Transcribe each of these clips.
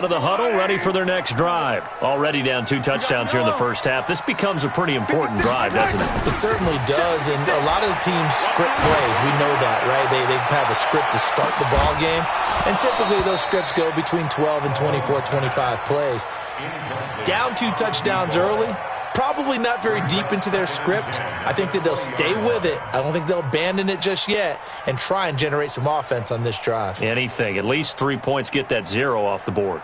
To the huddle, ready for their next drive. Already down 2 touchdowns here in the first half. This becomes a pretty important drive, doesn't it? It certainly does, and a lot of the teams script plays. We know that, right? They have a script to start the ball game, and typically those scripts go between 12 and 24, 25 plays. Down 2 touchdowns early, probably not very deep into their script. I think that they'll stay with it. I don't think they'll abandon it just yet and try and generate some offense on this drive. Anything. At least 3 points, get that 0 off the board.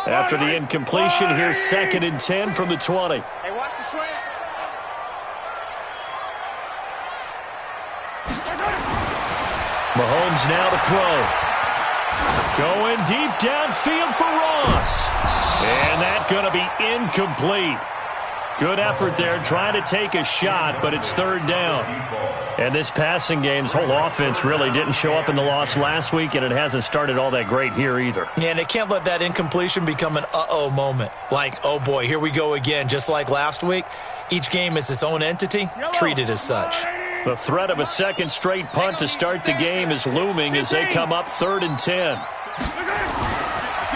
After the incompletion, here's 2nd and 10 from the 20. Hey, watch the slant. Mahomes now to throw. Going deep downfield for Ross. And that's going to be incomplete. Good effort there, trying to take a shot, but it's 3rd down. And this passing game's whole offense really didn't show up in the loss last week, and it hasn't started all that great here either. Yeah, and they can't let that incompletion become an uh-oh moment. Like, oh boy, here we go again, just like last week. Each game is its own entity, treated as such. The threat of a 2nd straight punt to start the game is looming as they come up 3rd and 10.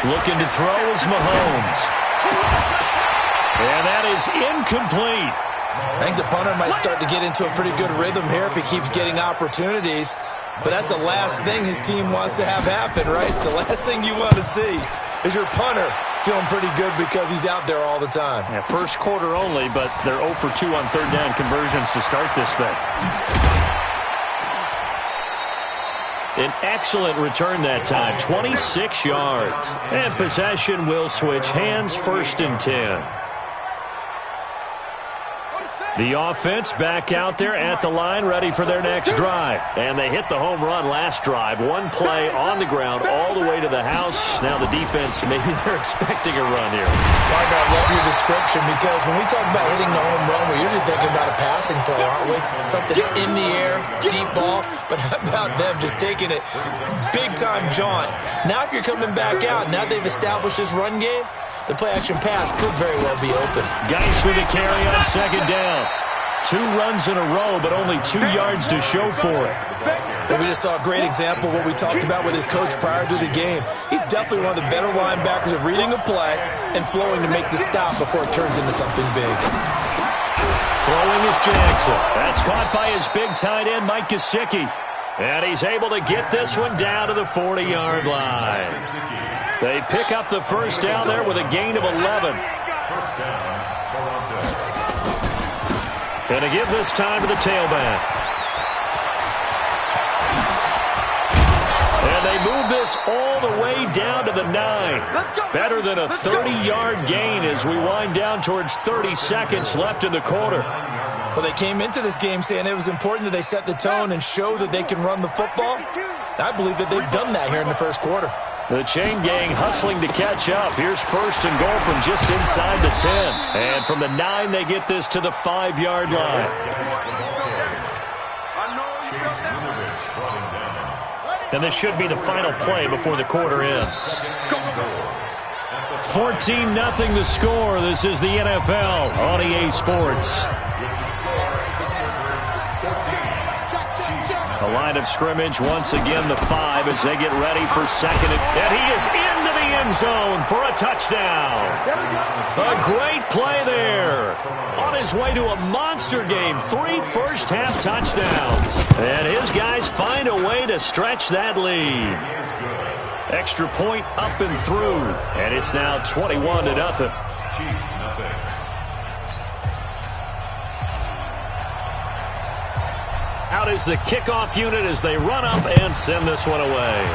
Looking to throw is Mahomes. And that is incomplete. I think the punter might start to get into a pretty good rhythm here if he keeps getting opportunities. But that's the last thing his team wants to have happen, right? The last thing you want to see is your punter feeling pretty good because he's out there all the time. Yeah, first quarter only, but they're 0 for 2 on 3rd down conversions to start this thing. An excellent return that time, 26 yards. And possession will switch hands, 1st and 10. The offense back out there at the line, ready for their next drive. And they hit the home run last drive. 1 play on the ground all the way to the house. Now the defense, maybe they're expecting a run here. Partner, I love your description because when we talk about hitting the home run, we're usually thinking about a passing play, aren't we? Something in the air, deep ball. But how about them just taking it big-time jaunt? Now if you're coming back out, now they've established this run game, the play-action pass could very well be open. Geis with a carry on 2nd down. 2 runs in a row, but only 2 yards to show for it. And we just saw a great example of what we talked about with his coach prior to the game. He's definitely one of the better linebackers at reading a play and flowing to make the stop before it turns into something big. Throwing is Jackson. That's caught by his big tight end, Mike Gesicki. And he's able to get this one down to the 40-yard line. They pick up the 1st down there with a gain of 11. Going to give this time to the tailback. And they move this all the way down to the 9. Better than a 30-yard gain as we wind down towards 30 seconds left in the quarter. Well, they came into this game saying it was important that they set the tone and show that they can run the football. I believe that they've done that here in the first quarter. The chain gang hustling to catch up. Here's 1st and goal from just inside the 10. And from the 9, they get this to the 5-yard line. And this should be the final play before the quarter ends. 14-0 the score. This is the NFL on EA Sports. The line of scrimmage, once again, the 5 as they get ready for 2nd. And he is into the end zone for a touchdown. A great play there. On his way to a monster game, 3 first-half touchdowns. And his guys find a way to stretch that lead. Extra point up and through. And it's now 21-0. Out is the kickoff unit as they run up and send this one away.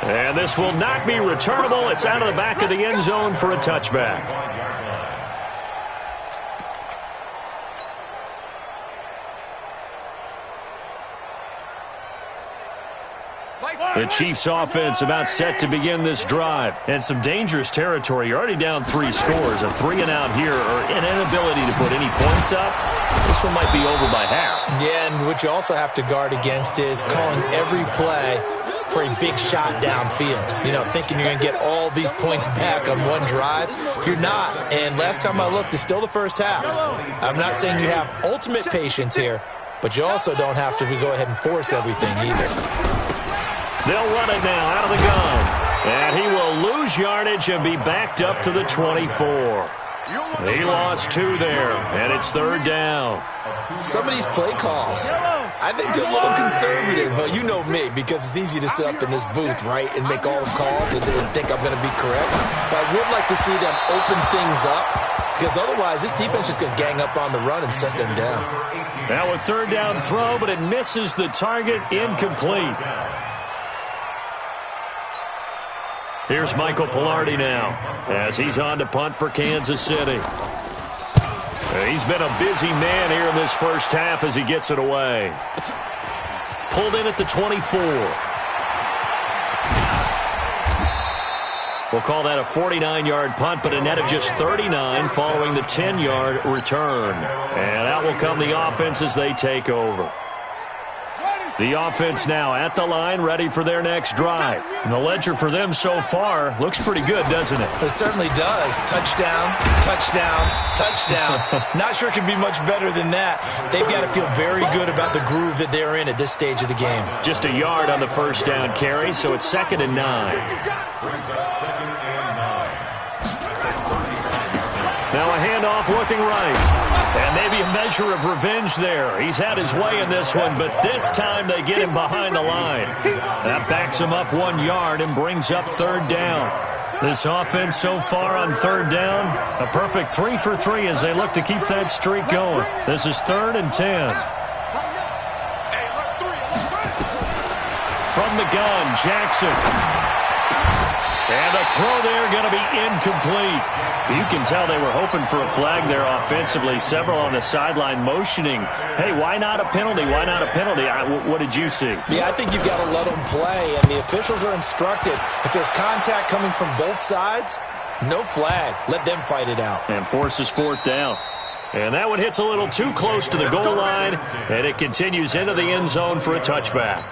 And this will not be returnable. It's out of the back of the end zone for a touchback. The Chiefs offense about set to begin this drive. And some dangerous territory. You're already down 3 scores. A 3-and-out here or an inability to put any points up. This one might be over by half. Yeah, and what you also have to guard against is calling every play for a big shot downfield. You know, thinking you're going to get all these points back on one drive. You're not. And last time I looked, it's still the first half. I'm not saying you have ultimate patience here, but you also don't have to go ahead and force everything either. They'll run it now out of the gun. And he will lose yardage and be backed up to the 24. He lost 2 there, and it's 3rd down. Some of these play calls, I think they're a little conservative, but you know me, because it's easy to sit up in this booth, right, and make all the calls and think I'm going to be correct. But I would like to see them open things up, because otherwise this defense is going to gang up on the run and shut them down. Now a 3rd down throw, but it misses the target, incomplete. Here's Michael Pilardi now as he's on to punt for Kansas City. He's been a busy man here in this first half as he gets it away. Pulled in at the 24. We'll call that a 49-yard punt, but a net of just 39 following the 10-yard return. And out will come the offense as they take over. The offense now at the line, ready for their next drive. And the ledger for them so far looks pretty good, doesn't it? It certainly does. Touchdown, touchdown, touchdown. Not sure it can be much better than that. They've got to feel very good about the groove that they're in at this stage of the game. Just a yard on the first down carry, so it's 2nd and 9. Now a handoff looking right. And maybe a measure of revenge there. He's had his way in this one, but this time they get him behind the line. That backs him up 1 yard and brings up 3rd down. This offense so far on 3rd down, a perfect 3 for 3 as they look to keep that streak going. This is 3rd and 10. From the gun, Jackson. And the throw there going to be incomplete. You can tell they were hoping for a flag there offensively. Several on the sideline motioning, hey, why not a penalty? Why not a penalty? What did you see? Yeah, I think you've got to let them play, and the officials are instructed. If there's contact coming from both sides, no flag. Let them fight it out. And forces 4th down. And that one hits a little too close to the goal line, and it continues into the end zone for a touchback.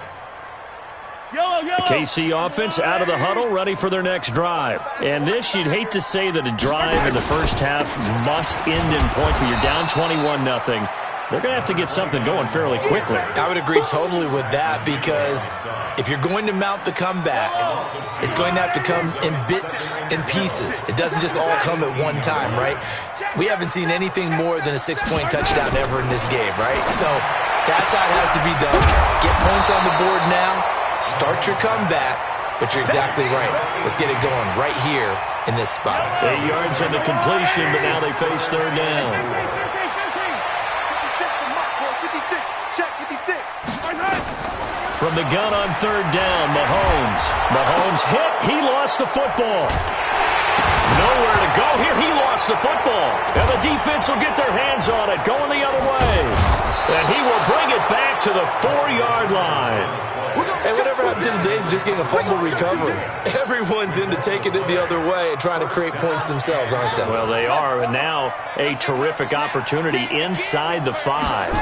The KC offense out of the huddle, ready for their next drive. And this, you'd hate to say that a drive in the first half must end in points, but you're down 21-0. They're going to have to get something going fairly quickly. I would agree totally with that, because if you're going to mount the comeback, it's going to have to come in bits and pieces. It doesn't just all come at one time, right? We haven't seen anything more than a 6-point touchdown ever in this game, right? So that's how it has to be done. Get points on the board now. Start your comeback, but you're exactly right. Let's get it going right here in this spot. 8 yards on the completion, but now they face 3rd down. From the gun on 3rd down, Mahomes hit. He lost the football. Nowhere to go here. He lost the football. And the defense will get their hands on it, going the other way. And he will bring it back to the 4-yard line. And whatever happened to the days of just getting a fumble recovery? Everyone's into taking it the other way and trying to create points themselves, aren't they? Well, they are. And now a terrific opportunity inside the 5.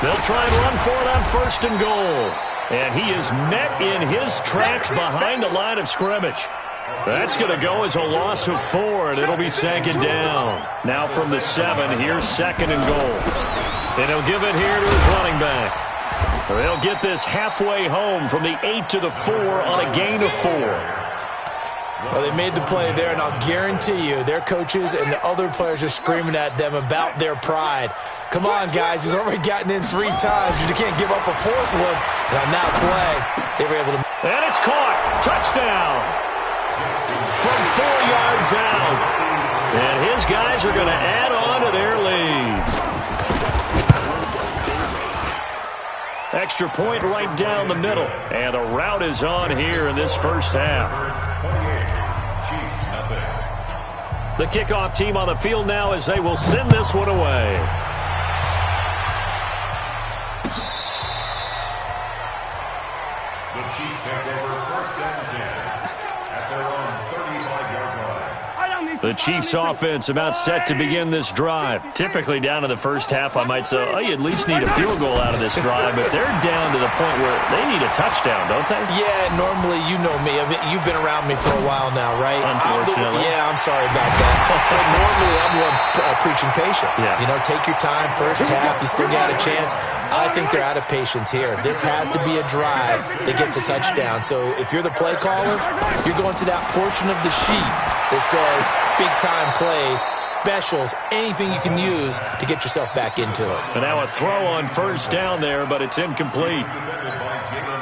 They'll try and run for it on 1st and goal. And he is met in his tracks behind the line of scrimmage. That's going to go as a loss of 4, and it'll be 2nd down. Now from the 7, here's 2nd and goal. And he'll give it here to his running back. They'll get this halfway home from the 8 to the 4 on a gain of 4. Well, they made the play there, and I'll guarantee you their coaches and the other players are screaming at them about their pride. Come on, guys. He's already gotten in 3 times. You can't give up a 4th one. And on that play, they were able to... And it's caught. Touchdown. From 4 yards out. And his guys are going to add on to their lead. Extra point right down the middle. And the route is on here in this first half. The kickoff team on the field now as they will send this one away. The Chiefs take over 1st and 10 at their own 35-yard line. The The Chiefs offense about set to begin this drive. Typically down in the first half, I might say, oh, you at least need a field goal out of this drive, but they're down to the point where they need a touchdown, don't they? Yeah, normally, you know me. I mean, you've been around me for a while now, right? Unfortunately. I'm sorry about that. But normally, I'm one preaching patience. Yeah. You know, take your time. First half, you still got a chance. I think they're out of patience here. This has to be a drive that gets a touchdown. So if you're the play caller, you're going to that portion of the sheet that says big-time plays, specials, anything you can use to get yourself back into it. And now a throw on first down there, but it's incomplete.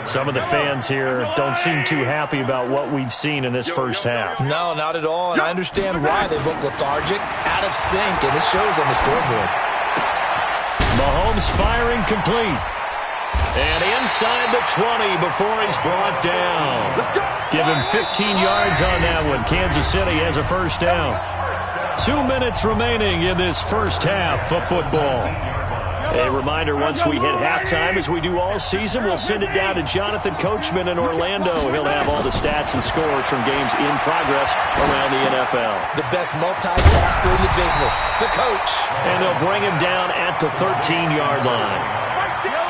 Some of the fans here don't seem too happy about what we've seen in this first half. No, not at all, and I understand why. They look lethargic, out of sync, and it shows on the scoreboard. Mahomes firing complete. And inside the 20 before he's brought down. Give him 15 yards on that one. Kansas City has a first down. 2 minutes remaining in this first half of football. A reminder, once we hit halftime, as we do all season, we'll send it down to Jonathan Coachman in Orlando. He'll have all the stats and scores from games in progress around the NFL. The best multitasker in the business, the coach. And they'll bring him down at the 13-yard line.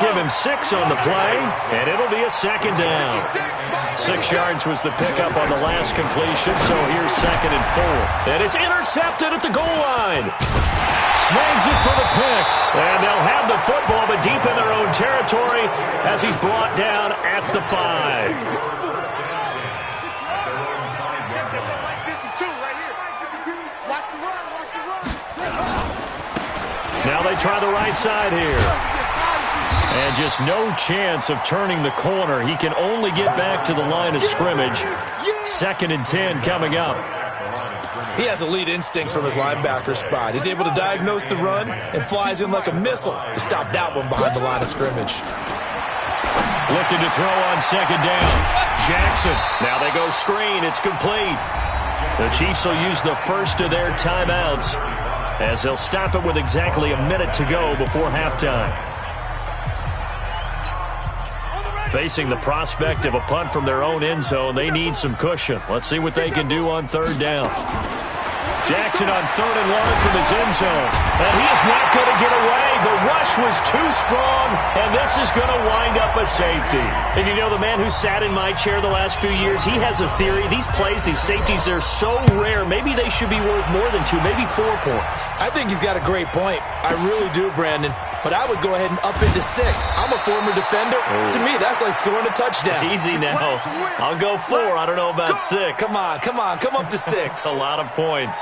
Give him 6 on the play, and it'll be a second down. 6 yards was the pickup on the last completion, so here's 2nd and 4. And it's intercepted at the goal line. Snags it for the pick, and they'll have the football, but deep in their own territory as he's brought down at the 5. Now they try the right side here. And just no chance of turning the corner. He can only get back to the line of scrimmage. 2nd and 10 coming up. He has elite instincts from his linebacker spot. He's able to diagnose the run and flies in like a missile to stop that one behind the line of scrimmage. Looking to throw on 2nd down. Jackson. Now they go screen. It's complete. The Chiefs will use the first of their timeouts as they'll stop it with exactly a minute to go before halftime. Facing the prospect of a punt from their own end zone, they need some cushion. Let's see what they can do on 3rd down. Jackson on 3rd and long from his end zone. And he is not going to get away. The rush was too strong, and this is going to wind up a safety. And you know, the man who sat in my chair the last few years, he has a theory. These plays, these safeties, they're so rare. Maybe they should be worth more than 2, maybe 4 points. I think he's got a great point. I really do, Brandon. But I would go ahead and up into 6. I'm a former defender. Oh. To me, that's like scoring a touchdown. Easy now. I'll go 4. I don't know about 6. Come on. Come up to 6. A lot of points.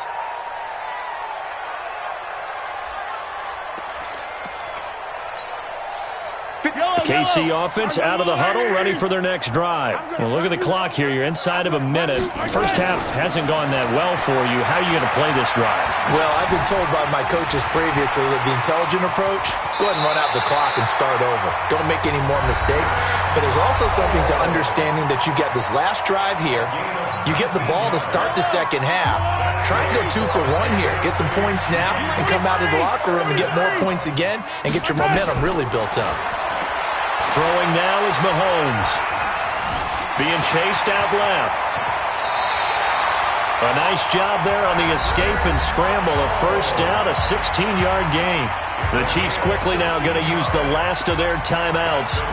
KC offense out of the huddle, ready for their next drive. Well, look at the clock here. You're inside of a minute. First half hasn't gone that well for you. How are you going to play this drive? Well, I've been told by my coaches previously that the intelligent approach, go ahead and run out the clock and start over. Don't make any more mistakes. But there's also something to understanding that you get this last drive here. You get the ball to start the second half. Try and go 2 for 1 here. Get some points now and come out of the locker room and get more points again and get your momentum really built up. Throwing now is Mahomes. Being chased out left. A nice job there on the escape and scramble. A first down, a 16-yard gain. The Chiefs quickly now going to use the last of their timeouts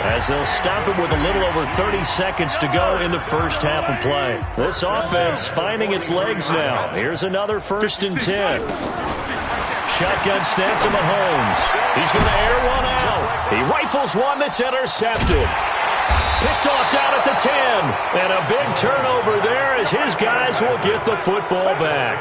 as they'll stop it with a little over 30 seconds to go in the first half of play. This offense finding its legs now. Here's another 1st and 10. Shotgun snap to Mahomes. He's going to air one out. He rifles one that's intercepted. Picked off down at the 10. And a big turnover there as his guys will get the football back.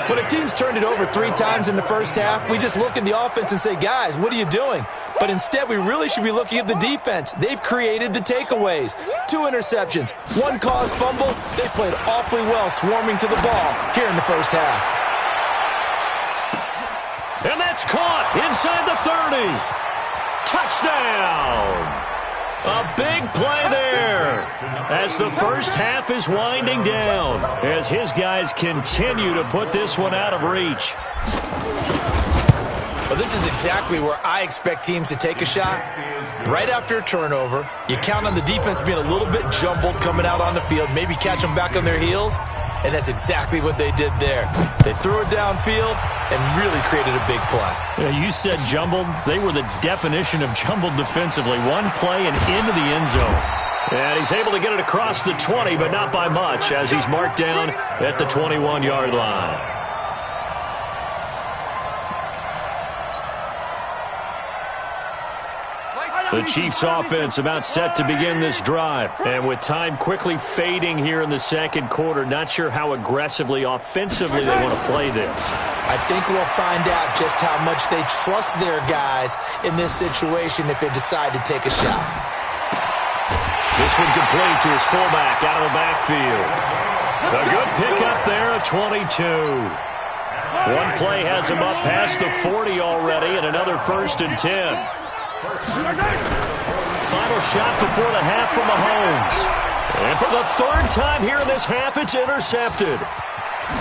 When a team's turned it over 3 times in the first half, we just look at the offense and say, guys, what are you doing? But instead, we really should be looking at the defense. They've created the takeaways. 2 interceptions, 1 caused fumble. They played awfully well swarming to the ball here in the first half. And that's caught inside the 30. Touchdown. A big play there as the first half is winding down as his guys continue to put this one out of reach. Well, this is exactly where I expect teams to take a shot. Right after a turnover, you count on the defense being a little bit jumbled coming out on the field, maybe catch them back on their heels. and that's exactly what they did there. They threw it downfield and really created a big play. Yeah, you said jumbled. They were the definition of jumbled defensively. One play and into the end zone. And he's able to get it across the 20, but not by much, as he's marked down at the 21-yard line. The Chiefs offense about set to begin this drive. And with time quickly fading here in the second quarter, not sure how aggressively, offensively they want to play this. I think we'll find out just how much they trust their guys in this situation if they decide to take a shot. This one complete to his fullback out of the backfield. A good pickup there at 22. One play has him up past the 40 already, and another 1st and 10. Final shot before the half from Mahomes. And for the 3rd time here in this half, it's intercepted.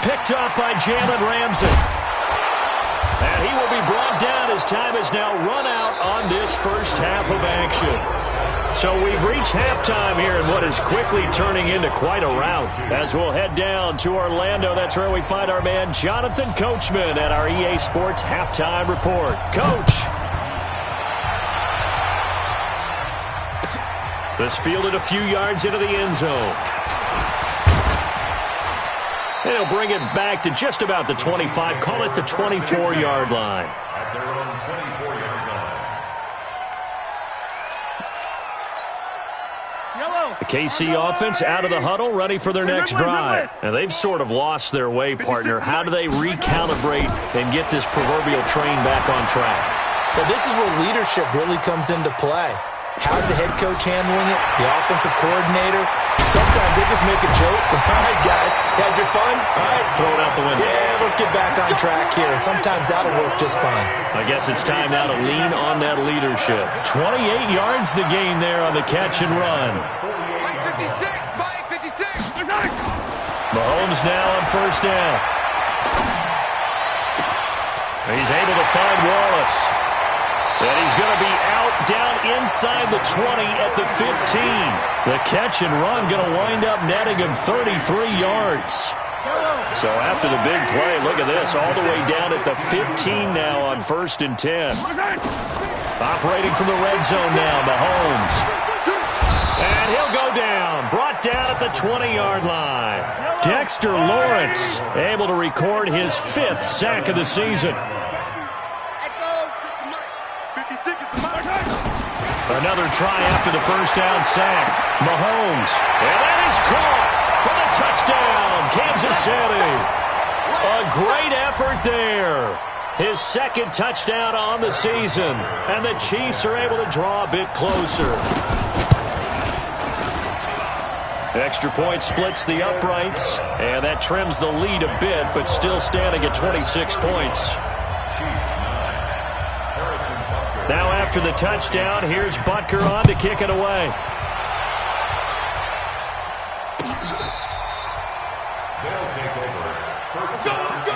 Picked up by Jalen Ramsey. And he will be brought down as time has now run out on this first half of action. So we've reached halftime here in what is quickly turning into quite a rout. As we'll head down to Orlando, that's where we find our man Jonathan Coachman at our EA Sports Halftime Report. Coach. This fielded a few yards into the end zone. And he'll bring it back to just about the 25. Call it the 24-yard line. At their own 24-yard line. The KC offense out of the huddle, ready for their next drive. And they've sort of lost their way, partner. How do they recalibrate and get this proverbial train back on track? Well, this is where leadership really comes into play. How's the head coach handling it? The offensive coordinator? Sometimes they just make a joke. All right, guys, had your fun? All right. Throw it out the window. Yeah, let's get back on track here. And sometimes that'll work just fine. I guess it's time now to lean on that leadership. 28 yards the gain there on the catch and run. Mike 56. Mahomes now on 1st down. He's able to find Wallace. And he's going to be out down inside the 20 at the 15. The catch and run going to wind up netting him 33 yards. So after the big play, look at this, all the way down at the 15 now on 1st and 10. Operating from the red zone now, Mahomes. And he'll go down, brought down at the 20-yard line. Dexter Lawrence able to record his 5th sack of the season. Another try after the 1st down sack. Mahomes. And that is caught for the touchdown, Kansas City. A great effort there. His 2nd touchdown on the season. And the Chiefs are able to draw a bit closer. Extra point splits the uprights. And that trims the lead a bit, but still standing at 26 points. Now after the touchdown, here's Butker on to kick it away. They'll take over 1st down and 10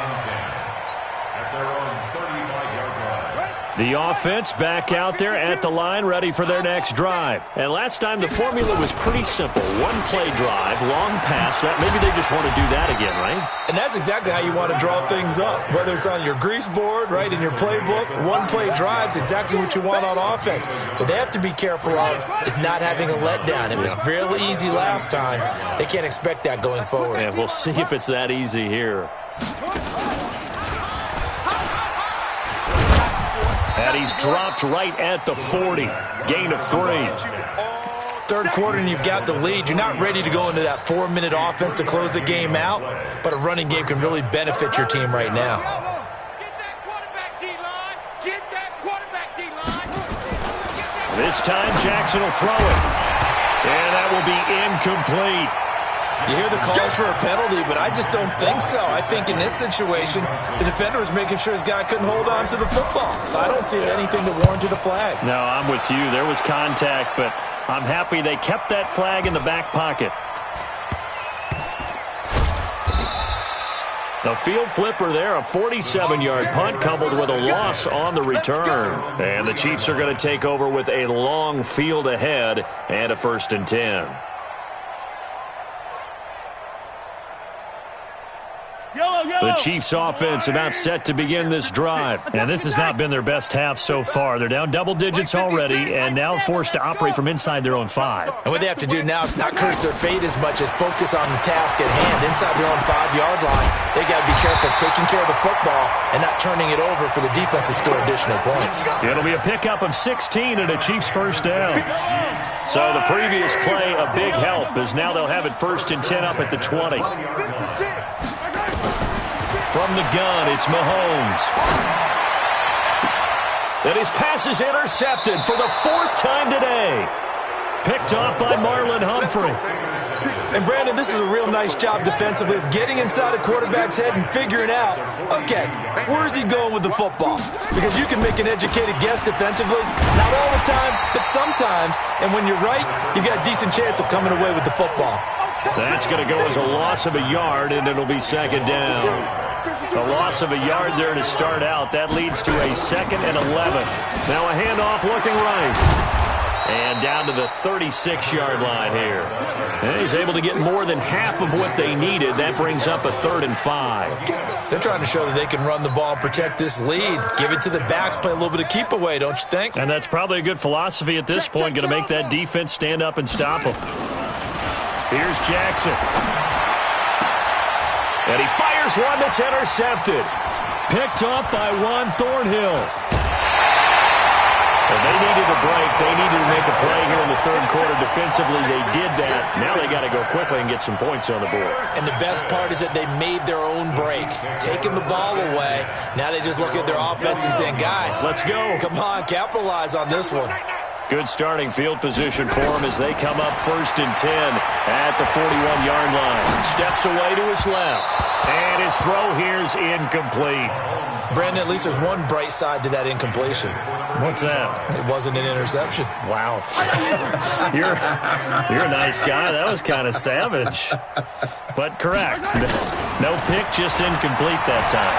at their own 35-yard line. The offense back out there at the line, ready for their next drive. And last time the formula was pretty simple. One play drive, long pass. Maybe they just want to do that again, right? And that's exactly how you want to draw things up. Whether it's on your grease board, right, in your playbook, one play drive's exactly what you want on offense. What they have to be careful of is not having a letdown. It was really easy last time. They can't expect that going forward. And we'll see if it's that easy here. And he's dropped right at the 40. Gain of 3. 3rd quarter and you've got the lead. You're not ready to go into that 4-minute offense to close the game out, but a running game can really benefit your team right now. This time Jackson will throw it. And that will be incomplete. You hear the calls for a penalty, but I just don't think so. I think in this situation, the defender was making sure his guy couldn't hold on to the football. So I don't see anything that warranted a flag. No, I'm with you. There was contact, but I'm happy they kept that flag in the back pocket. The field flipper there, a 47-yard punt coupled with a loss on the return. And the Chiefs are going to take over with a long field ahead and a 1st and 10. The Chiefs offense about set to begin this drive. And this has not been their best half so far. They're down double digits already and now forced to operate from inside their own 5. And what they have to do now is not curse their fate as much as focus on the task at hand. Inside their own 5-yard line, they got to be careful of taking care of the football and not turning it over for the defense to score additional points. It'll be a pickup of 16 and a Chiefs first down. So the previous play, a big help, as now they'll have it 1st and 10 up at the 20. From the gun, it's Mahomes. And his pass is intercepted for the 4th time today. Picked off by Marlon Humphrey. And, Brandon, this is a real nice job defensively of getting inside a quarterback's head and figuring out, okay, where's he going with the football? Because you can make an educated guess defensively, not all the time, but sometimes. And when you're right, you've got a decent chance of coming away with the football. That's going to go as a loss of a yard, and it'll be 2nd down. A loss of a yard there to start out. That leads to a 2nd and 11. Now a handoff looking right. And down to the 36-yard line here. And he's able to get more than half of what they needed. That brings up a 3rd and 5. They're trying to show that they can run the ball and protect this lead. Give it to the backs, play a little bit of keep away, don't you think? And that's probably a good philosophy at this point. Going to make that defense stand up and stop them. Here's Jackson. And he fires one that's intercepted. Picked off by Juan Thornhill. Well, they needed a break. They needed to make a play here in the 3rd quarter. Defensively, they did that. Now they got to go quickly and get some points on the board. And the best part is that they made their own break. Taking the ball away. Now they just look at their offense and saying, guys, let's go. Come on, capitalize on this one. Good starting field position for him as they come up 1st and 10 at the 41-yard line. Steps away to his left. And his throw here is incomplete. Brandon, at least there's one bright side to that incompletion. What's that? It wasn't an interception. Wow. You're a nice guy. That was kind of savage. But correct. No pick, just incomplete that time.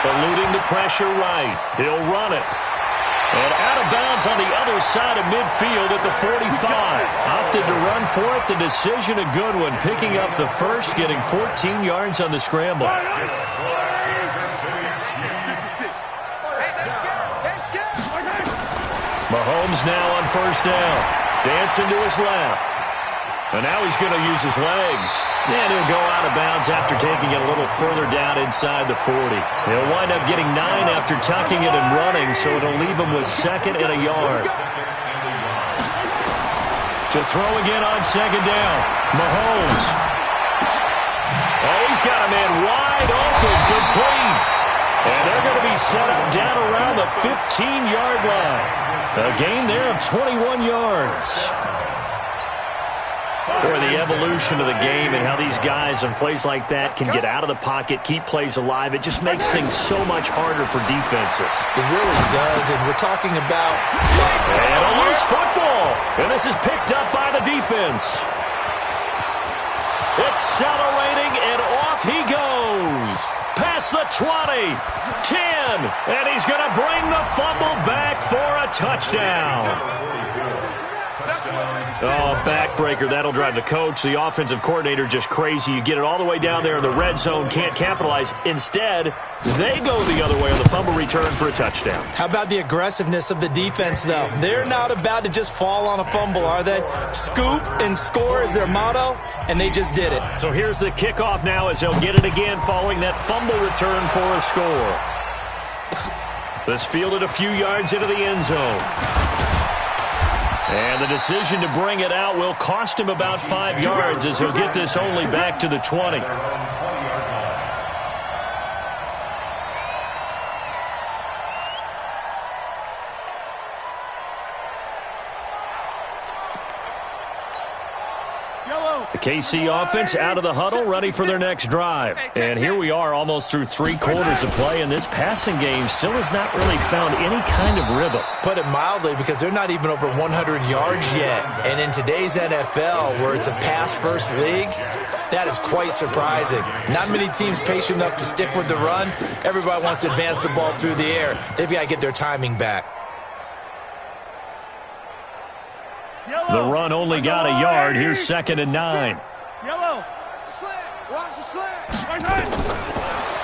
Eluding the pressure right. He'll run it. And out of bounds on the other side of midfield at the 45. Opted to run for it. The decision a good one. Picking up the first, getting 14 yards on the scramble. Mahomes now on 1st down. Dancing to his left. And now he's going to use his legs. And he'll go out of bounds after taking it a little further down inside the 40. He'll wind up getting 9 after tucking it and running, so it'll leave him with 2nd and a yard. To throw again on 2nd down. Mahomes. Oh, he's got a man wide open, complete. And they're going to be set up down around the 15-yard line. A gain there of 21 yards. Or the evolution of the game and how these guys on plays like that can get out of the pocket, keep plays alive. It just makes things so much harder for defenses. It really does, and we're talking about... And a loose football. And this is picked up by the defense. Accelerating, and off he goes. Past the 20, 10, and he's going to bring the fumble back for a touchdown. Oh, backbreaker. That'll drive the coach, the offensive coordinator, just crazy. You get it all the way down there in the red zone, can't capitalize. Instead, they go the other way on the fumble return for a touchdown. How about the aggressiveness of the defense, though? They're not about to just fall on a fumble, are they? Scoop and score is their motto, and they just did it. So here's the kickoff now as they'll get it again following that fumble return for a score. This fielded a few yards into the end zone. And the decision to bring it out will cost him about 5 yards as he'll get this only back to the 20. The KC offense out of the huddle, ready for their next drive. And here we are almost through 3 quarters of play, and this passing game still has not really found any kind of rhythm. Put it mildly, because they're not even over 100 yards yet. And in today's NFL, where it's a pass-first league, that is quite surprising. Not many teams patient enough to stick with the run. Everybody wants to advance the ball through the air. They've got to get their timing back. The run only got a yard. Here's 2nd and 9. Yellow. Watch the slant.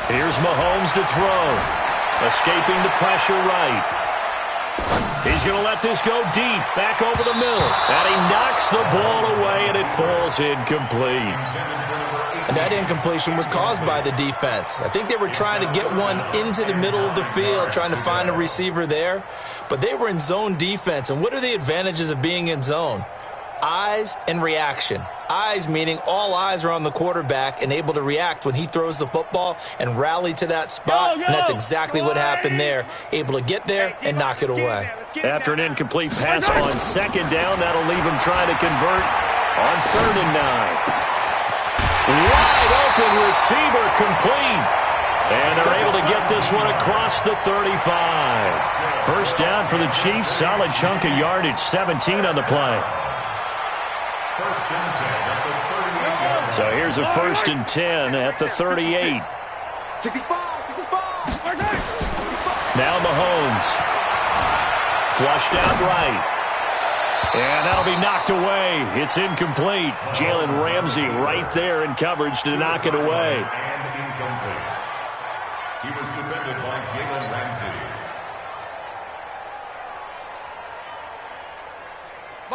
Here's Mahomes to throw. Escaping the pressure right. He's going to let this go deep, back over the middle. And he knocks the ball away, and it falls incomplete. And that incompletion was caused by the defense. I think they were trying to get one into the middle of the field, trying to find a receiver there. But they were in zone defense. And what are the advantages of being in zone? Eyes and reaction. Eyes meaning all eyes are on the quarterback and able to react when he throws the football and rally to that spot. And that's exactly what happened there. Able to get there and knock it away. After an incomplete pass on second down, that'll leave him trying to convert on 3rd and 9. Wide open receiver complete. And they're able to get this one across the 35. First down for the Chiefs. Solid chunk of yardage. 17 on the play. So here's a 1st and 10 at the 38. Now Mahomes. Flushed out right. And that'll be knocked away. It's incomplete. Jalen Ramsey right there in coverage to knock it away. And incomplete. He was defended by Jalen Ramsey.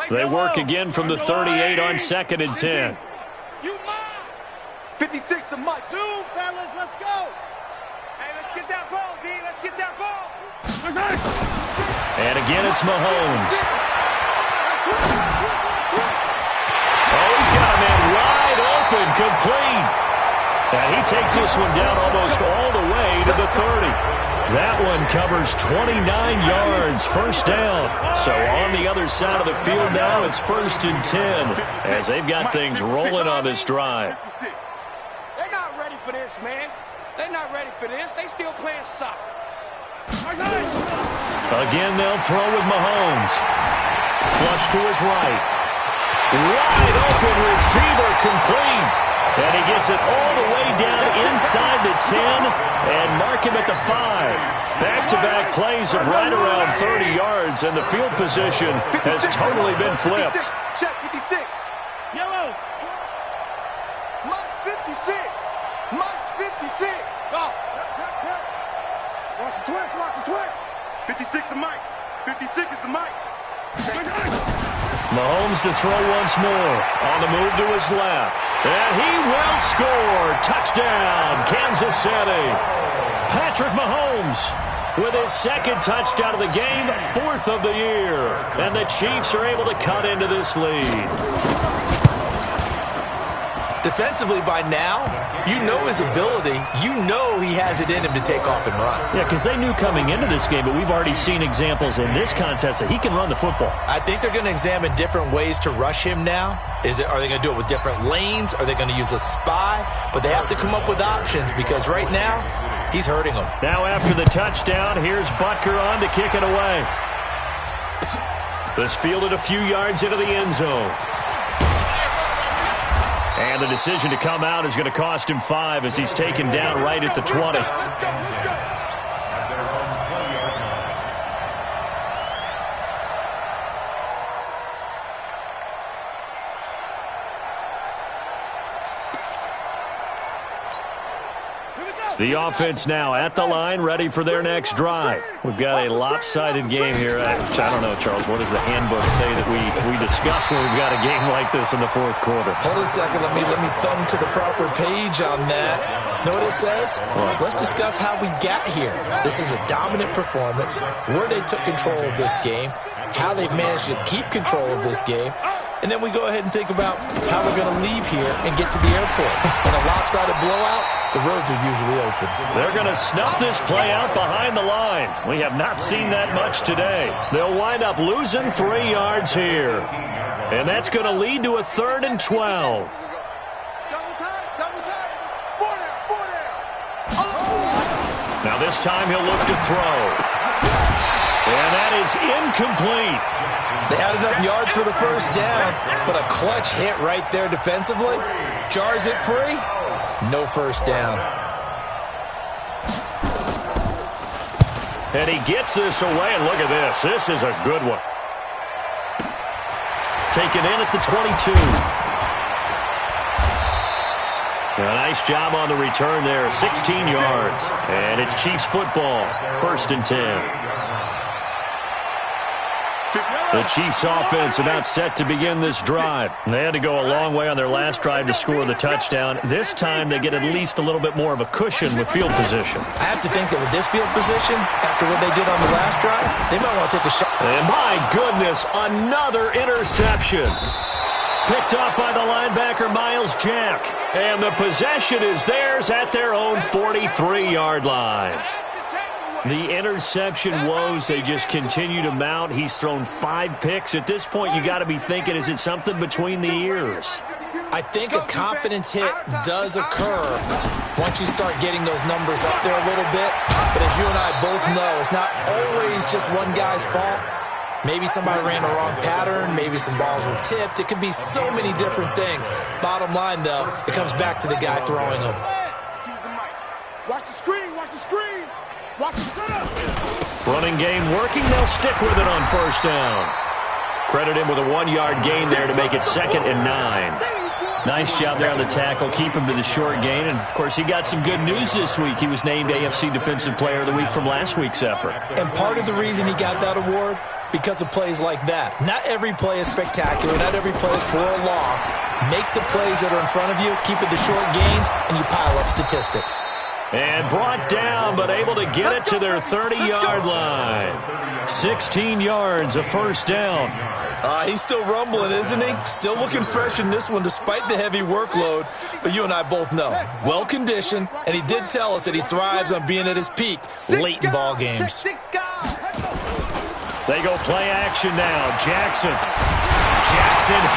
They work again from the 38 on 2nd and 10. 56 to Mike. Zoom, fellas, let's go. Hey, let's get that ball, D. Let's get that ball. And again, it's Mahomes. Oh, he's got a man wide open, complete. And he takes this one down almost all the way to the 30. That one covers 29 yards, first down. So on the other side of the field now, it's 1st and 10 as they've got things rolling on this drive. They're not ready for this, man. They're not ready for this. They still playing soccer. Again, they'll throw with Mahomes. Flush to his right. Wide open receiver complete. And he gets it all the way down inside the 10 and mark him at the 5. Back-to-back plays of right around 30 yards, and the field position has totally been flipped. Check 56. Yellow. Mike's 56. Mike's 56. Oh. Watch the twist. Watch the twist. 56 is Mike. 56 is the Mike. Mahomes to throw once more. On the move to his left. And he will score. Touchdown, Kansas City. Patrick Mahomes with his 2nd touchdown of the game, 4th of the year. And the Chiefs are able to cut into this lead. Defensively by now, you know his ability. You know he has it in him to take off and run. Yeah, because they knew coming into this game, but we've already seen examples in this contest that he can run the football. I think they're going to examine different ways to rush him now. Are they going to do it with different lanes? Are they going to use a spy? But they have to come up with options because right now, he's hurting them. Now after the touchdown, here's Butker on to kick it away. This fielded a few yards into the end zone. And the decision to come out is going to cost him 5 as he's taken down right at the 20. The offense now at the line, ready for their next drive. We've got a lopsided game here. Which I don't know, Charles. What does the handbook say that we discuss when we've got a game like this in the 4th quarter? Hold on a second. Let me thumb to the proper page on that. Know what it says? Let's discuss how we got here. This is a dominant performance, where they took control of this game, how they've managed to keep control of this game, and then we go ahead and think about how we're going to leave here and get to the airport. In a lopsided blowout, the roads are usually open. They're going to snuff this play out behind the line. We have not seen that much today. They'll wind up losing 3 yards here. And that's going to lead to a 3rd and 12. Double time. 4 there. Oh. Now this time he'll look to throw. And that is incomplete. They had enough yards for the first down, but a clutch hit right there defensively. Jars it free. No first down. And he gets this away, and look at this. This is a good one. Taken in at the 22. A nice job on the return there, 16 yards. And it's Chiefs football, 1st and 10. The Chiefs offense about set to begin this drive. They had to go a long way on their last drive to score the touchdown. This time they get at least a little bit more of a cushion with field position. I have to think that with this field position, after what they did on the last drive, they might want to take a shot. And my goodness, another interception. Picked up by the linebacker, Miles Jack. And the possession is theirs at their own 43-yard line. The interception woes, they just continue to mount. He's thrown 5 picks. At this point, you got to be thinking, is it something between the ears? I think a confidence hit does occur once you start getting those numbers up there a little bit. But as you and I both know, it's not always just one guy's fault. Maybe somebody ran the wrong pattern. Maybe some balls were tipped. It could be so many different things. Bottom line, though, it comes back to the guy throwing them. Watch the screen. Watch the screen. Watch the setup. Running game working. They'll stick with it on 1st down. Credit him with a 1-yard gain there to make it 2nd and 9. Nice job there on the tackle. Keep him to the short gain. And, of course, he got some good news this week. He was named AFC Defensive Player of the Week from last week's effort. And part of the reason he got that award, because of plays like that. Not every play is spectacular. Not every play is for a loss. Make the plays that are in front of you, keep it to short gains, and you pile up statistics. And brought down, but able to get it to their 30-yard line. 16 yards, a 1st down. He's still rumbling, isn't he? Still looking fresh in this one despite the heavy workload. But you and I both know, well-conditioned, and he did tell us that he thrives on being at his peak late in ball games. They go play action now. Jackson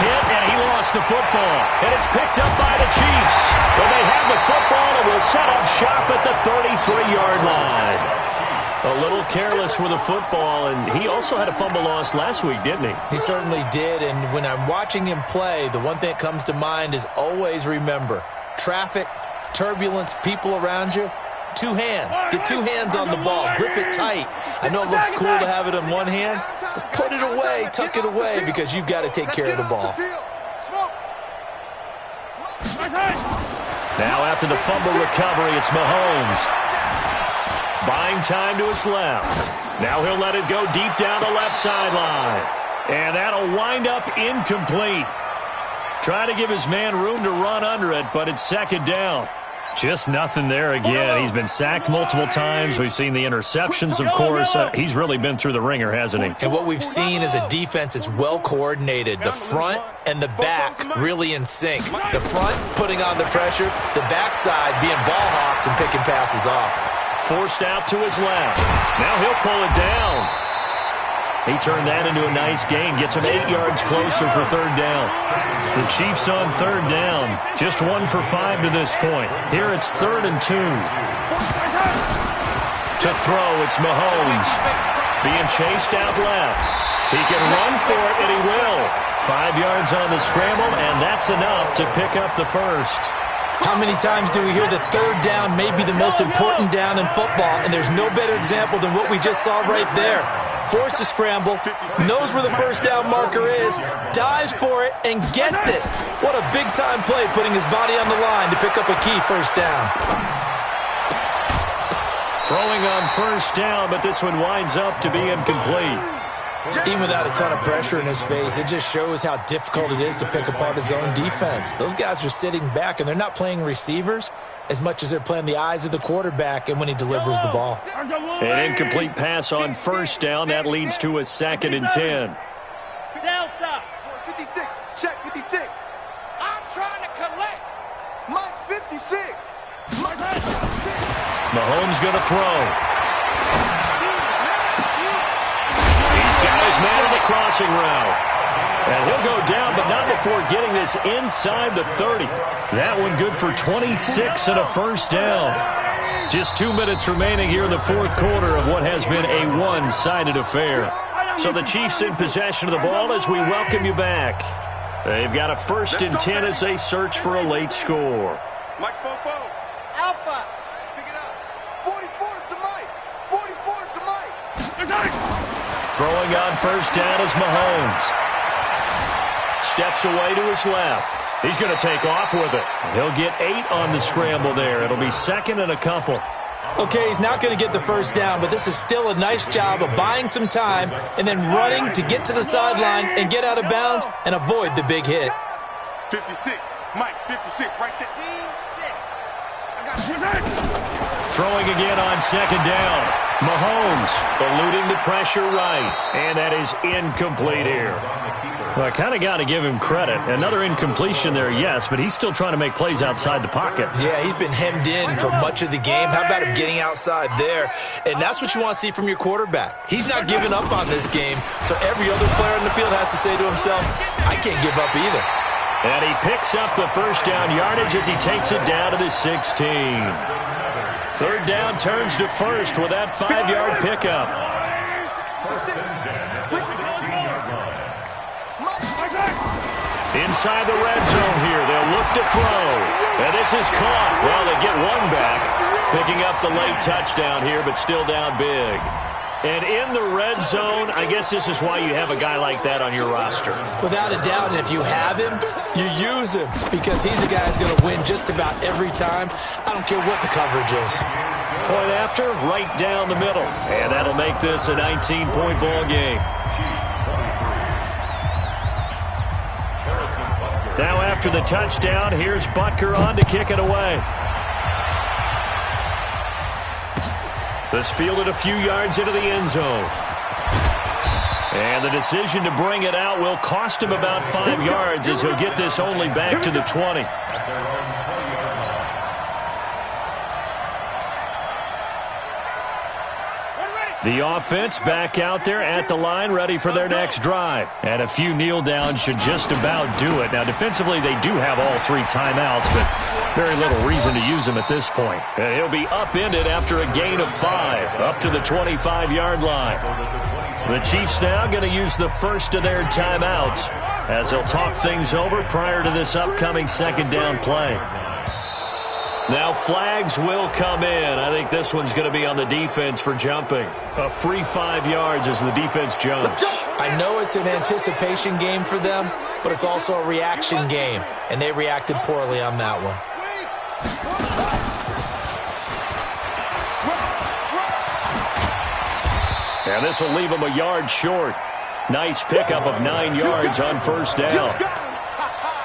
hit, and he lost the football. And it's picked up by the Chiefs. But they have the football and will set up shop at the 33-yard line. A little careless with the football, and he also had a fumble loss last week, didn't he? He certainly did, and when I'm watching him play, the one thing that comes to mind is always remember, traffic, turbulence, people around you, 2 hands. Get 2 hands on the ball. Grip it tight. I know it looks cool to have it in one hand, but put it away, tuck it away, because you've got to take care of the ball. Now after the fumble recovery, it's Mahomes. Buying time to his left. Now he'll let it go deep down the left sideline. And that'll wind up incomplete. Trying to give his man room to run under it, but it's 2nd down. Just nothing there again. He's been sacked multiple times. We've seen the interceptions, of course. He's really been through the ringer, hasn't he? And what we've seen is a defense that's well coordinated. The front and the back really in sync. The front putting on the pressure. The backside being ball hawks and picking passes off. Forced out to his left. Now he'll pull it down. He turned that into a nice gain. Gets him 8 yards closer for 3rd down. The Chiefs on 3rd down. Just 1 for 5 to this point. Here it's 3rd and 2. To throw, it's Mahomes. Being chased out left. He can run for it, and he will. 5 yards on the scramble, and that's enough to pick up the 1st. How many times do we hear that 3rd down may be the most important down in football, and there's no better example than what we just saw right there. Forced to scramble, knows where the 1st down marker is, dives for it, and gets it. What a big-time play, putting his body on the line to pick up a key 1st down. Throwing on 1st down, but this one winds up to be incomplete. Even without a ton of pressure in his face, it just shows how difficult it is to pick apart his own defense. Those guys are sitting back, and they're not playing receivers as much as they're playing the eyes of the quarterback and when he delivers the ball. An incomplete pass on 1st down. That leads to a 2nd and 10. Delta. 56. Check 56. I'm trying to collect. Mine's 56. Mahomes going to throw. He's got his man in the crossing route. And he'll go down, but not before getting this inside the 30. That one good for 26 and a 1st down. Just 2 minutes remaining here in the 4th quarter of what has been a one-sided affair. So the Chiefs in possession of the ball as we welcome you back. They've got a 1st and 10 as they search for a late score. Mike Popo. Alpha. Pick it up. 44 is the Mike. 44 is the Mike. Throwing on 1st down is Mahomes. Steps away to his left. He's going to take off with it. He'll get 8 on the scramble there. It'll be second and a couple. Okay, he's not going to get the first down, but this is still a nice job of buying some time and then running to get to the sideline and get out of bounds and avoid the big hit. 56. Mike, 56 right there. Throwing again on second down. Mahomes eluding the pressure right. And that is incomplete here. Well, I kind of got to give him credit. Another incompletion there, yes, but he's still trying to make plays outside the pocket. Yeah, he's been hemmed in for much of the game. How about him getting outside there? And that's what you want to see from your quarterback. He's not giving up on this game, so every other player in the field has to say to himself, I can't give up either. And he picks up the first down yardage as he takes it down to the 16. Third down turns to first with that 5-yard pickup. Inside the red zone here. They'll look to throw. And this is caught. Well, they get one back. Picking up the late touchdown here, but still down big. And in the red zone, I guess this is why you have a guy like that on your roster. Without a doubt, and if you have him, you use him because he's a guy who's going to win just about every time. I don't care what the coverage is. Point after, right down the middle. And that'll make this a 19-point ball game. Now after the touchdown, here's Butker on to kick it away. This fielded a few yards into the end zone. And the decision to bring it out will cost him about 5 yards as he'll get this only back to the 20. The offense back out there at the line, ready for their next drive. And a few kneel downs should just about do it. Now, defensively, they do have all 3 timeouts, but very little reason to use them at this point. And he'll be upended after a gain of 5, up to the 25-yard line. The Chiefs now going to use the first of their timeouts as they'll talk things over prior to this upcoming second down play. Now flags will come in. I think this one's going to be on the defense for jumping. A free 5 yards as the defense jumps. I know it's an anticipation game for them, but it's also a reaction game, and they reacted poorly on that one. And this will leave them a yard short. Nice pickup of 9 yards on first down.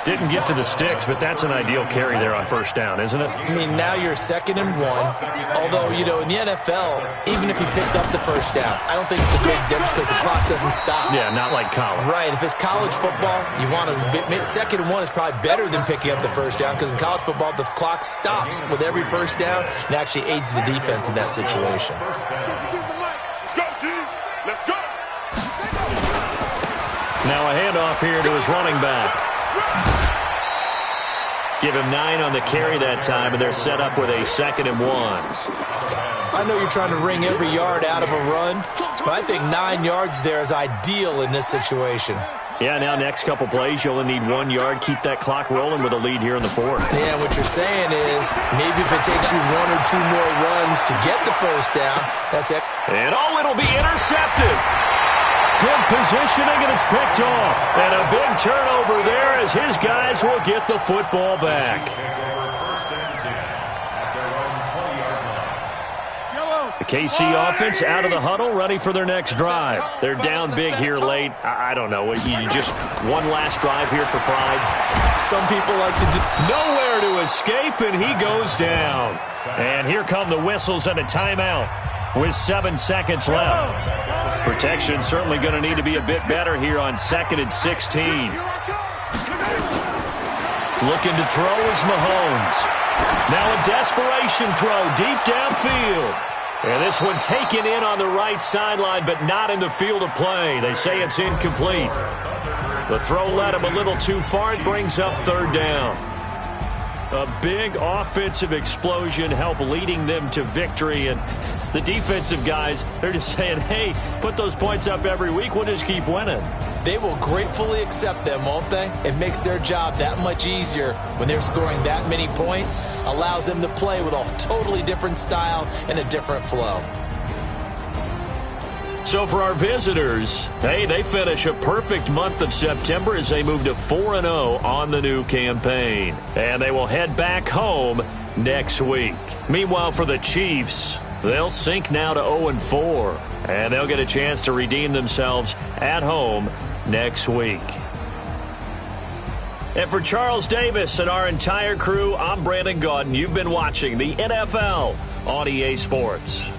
Didn't get to the sticks, but that's an ideal carry there on first down, isn't it? I mean, now you're 2nd and 1. Although, you know, in the NFL, even if you picked up the first down, I don't think it's a big difference because the clock doesn't stop. Yeah, not like college. Right. If it's college football, you want to 2nd and 1 is probably better than picking up the first down because in college football, the clock stops with every first down and actually aids the defense in that situation. Now a handoff here to his running back. Give him 9 on the carry that time, and they're set up with a 2nd and 1. I know you're trying to wring every yard out of a run, but I think 9 yards there is ideal in this situation. Yeah, now next couple plays, you only need 1 yard. Keep that clock rolling with a lead here in the 4th. Yeah, what you're saying is maybe if it takes you 1 or 2 more runs to get the first down, that's it. And it'll be intercepted. Good positioning, and it's picked off. And a big turnover there as his guys will get the football back. The KC offense out of the huddle, ready for their next drive. They're down big here late. I don't know. You just one last drive here for pride. Some people like to do. Nowhere to escape, and he goes down. And here come the whistles and a timeout with 7 seconds left. Protection certainly going to need to be a bit better here on 2nd and 16. Looking to throw is Mahomes. Now a desperation throw deep downfield. And this one taken in on the right sideline, but not in the field of play. They say it's incomplete. The throw led him a little too far. It brings up 3rd down. A big offensive explosion helped leading them to victory. And the defensive guys, they're just saying, hey, put those points up every week. We'll just keep winning. They will gratefully accept them, won't they? It makes their job that much easier when they're scoring that many points. Allows them to play with a totally different style and a different flow. So for our visitors, hey, they finish a perfect month of September as they move to 4-0 on the new campaign. And they will head back home next week. Meanwhile, for the Chiefs, they'll sink now to 0-4. And they'll get a chance to redeem themselves at home next week. And for Charles Davis and our entire crew, I'm Brandon Gaudin. You've been watching the NFL on EA Sports.